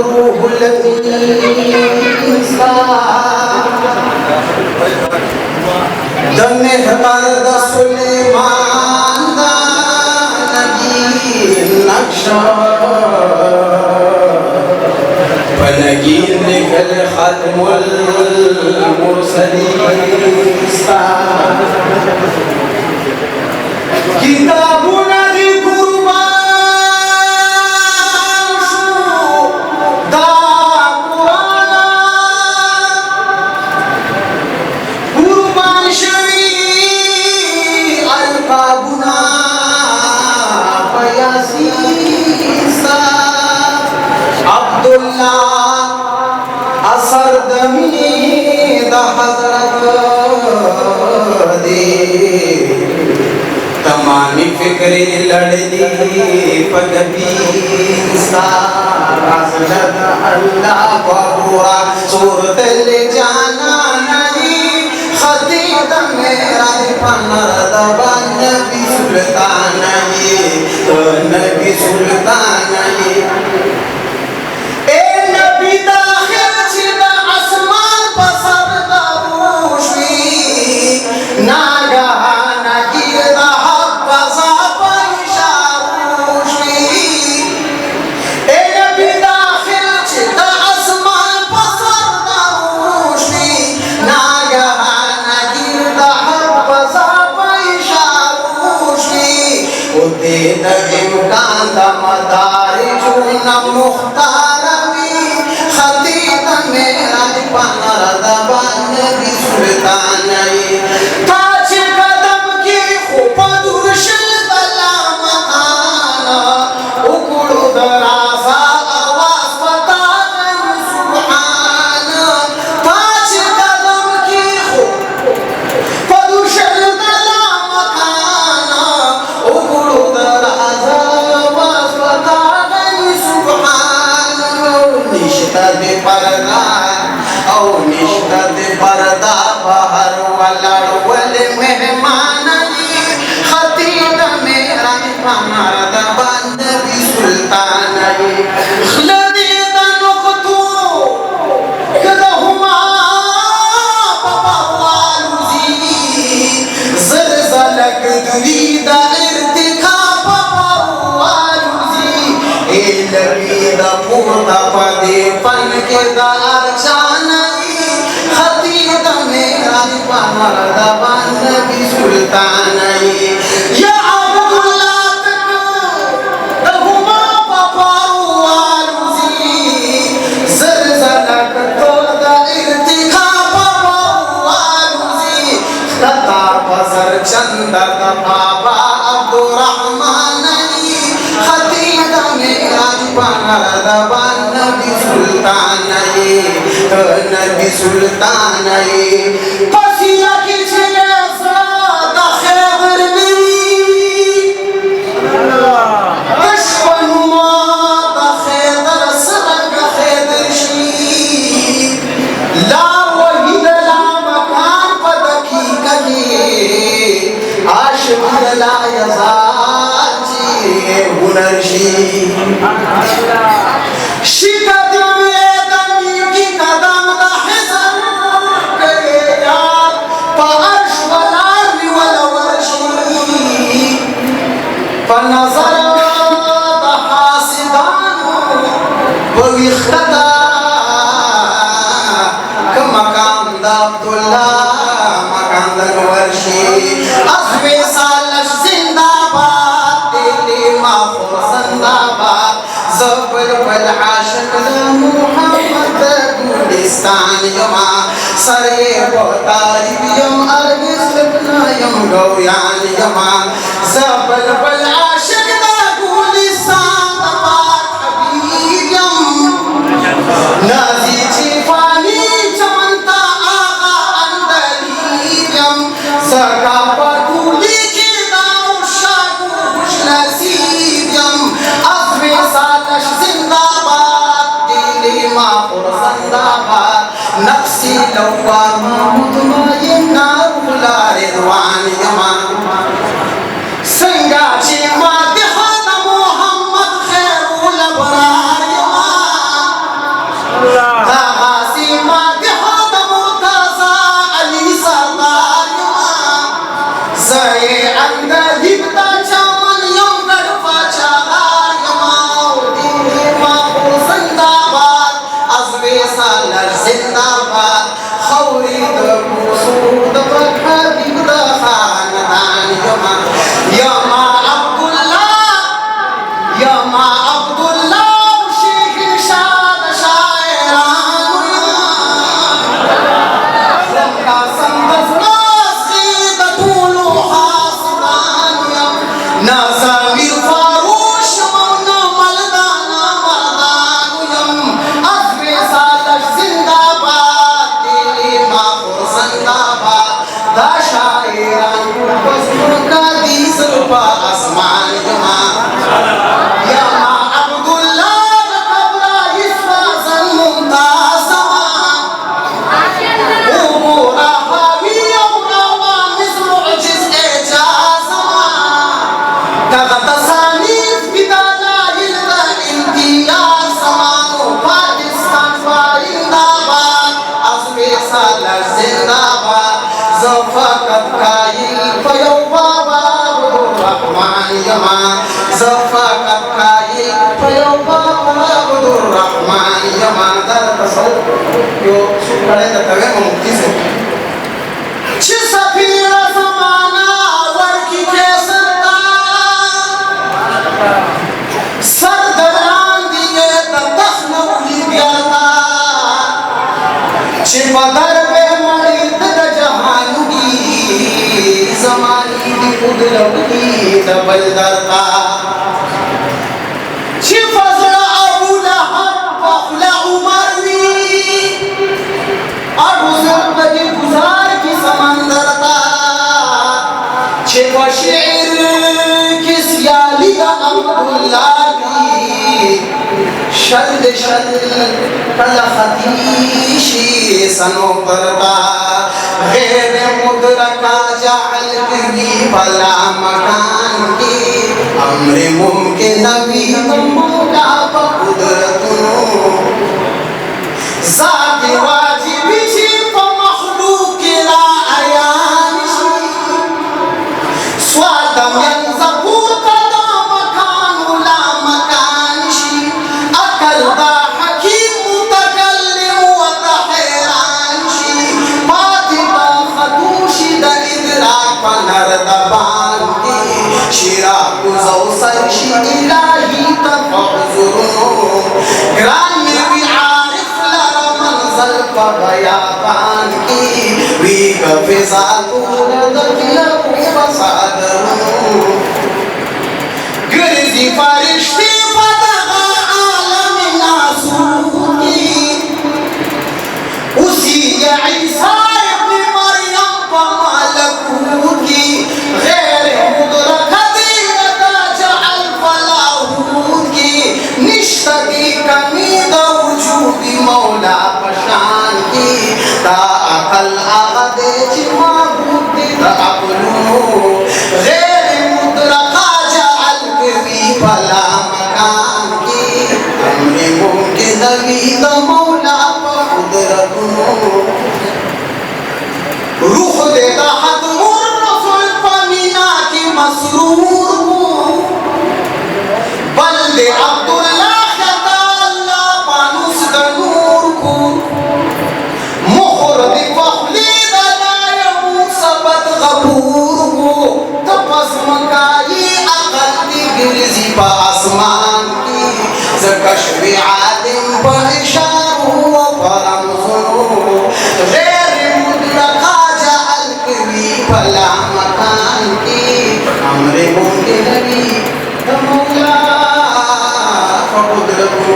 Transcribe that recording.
रूहुल दने हतार सुलेमान दा नगी नक्शा बनगी निकल खत्मुल मुरसलीन किताबुना दी असर दमी दा हज़रत दे तमामी फिक्रे लड़ली पगबीसा असलत अल्लाह बबुआ सूरत ले जाना नहीं खतीब मेरा पनरद नबी सुल्तान ये तो नबी सुल्तान ये नबी सुल्तान पसिया की छले सादा खैबर नहीं कशफनुमा दा खैदर सरग खैदर शी ला वही ला मकान पर दकीका की आशिक ला यजाजी हुनर शी सरे बोतारी यम अरगिस लपना यम गौयान यमा ज़बल बल आशिक दा गुलिस्तान पाक हबीब यम नाज़ी चिफानी चमनता आगा अंदली यम सका पटुली की दाव शागु खुश नसीब यम अज़्मे सालश जिंदाबाद दिली माफुर जिंदाबाद नफ्सी लव्वामा मुतमइन्ना रुला रिदवान यमा संगाची मादिहा मोहम्मद खैरुल अबरार यमा Zafakat kayi payo baba Abdur Rahman Yamadar tasawuf yo sukare tatawe mukti se Ci safira zamana warki ke sarta Sardaran diye takhna uli byata Ci badar be marid da jahanugi zamani di udlawli da baldarta Ci fazla Abu Lahab bakhla Umarni Abu Zarbadi guzar ki samandar ta Ci wa shi'r ki siyali da Abdullah शल शल कल खदीशी सनोबरता गैर मुदरका जाल की भला मकान की अम्र मुमकिन नबी मौला कुदरतुनो ज़ात वाजिब छी मखलूक ला Ayan स्वादम यंज़बू ilahi tafazuru gran bi arif la manzal pa bayan ki wi ka fizatu nadhiya fasadaru girzi farishti fadaga alam nasuki usi ya isa ibn maryam pa malakuki ghair mudraka मौला पशान की ता अकल आगदे चिमाबूद ता अकलू गैर मुद्रका जाल कवी भला मकान की हमने मुमकिन नबी ता मौला कुदरतू रूह देता हदमुर रसूल पमीना की मसरूर बल्दे अब्दुल्लाह पा आसमान की ज़कश्वी आलिम पर इशारों पर रमज़ों गैर मुद्रका जाल कवी भला मकान की अम्र मुमकिन नबी मौला कुदरतू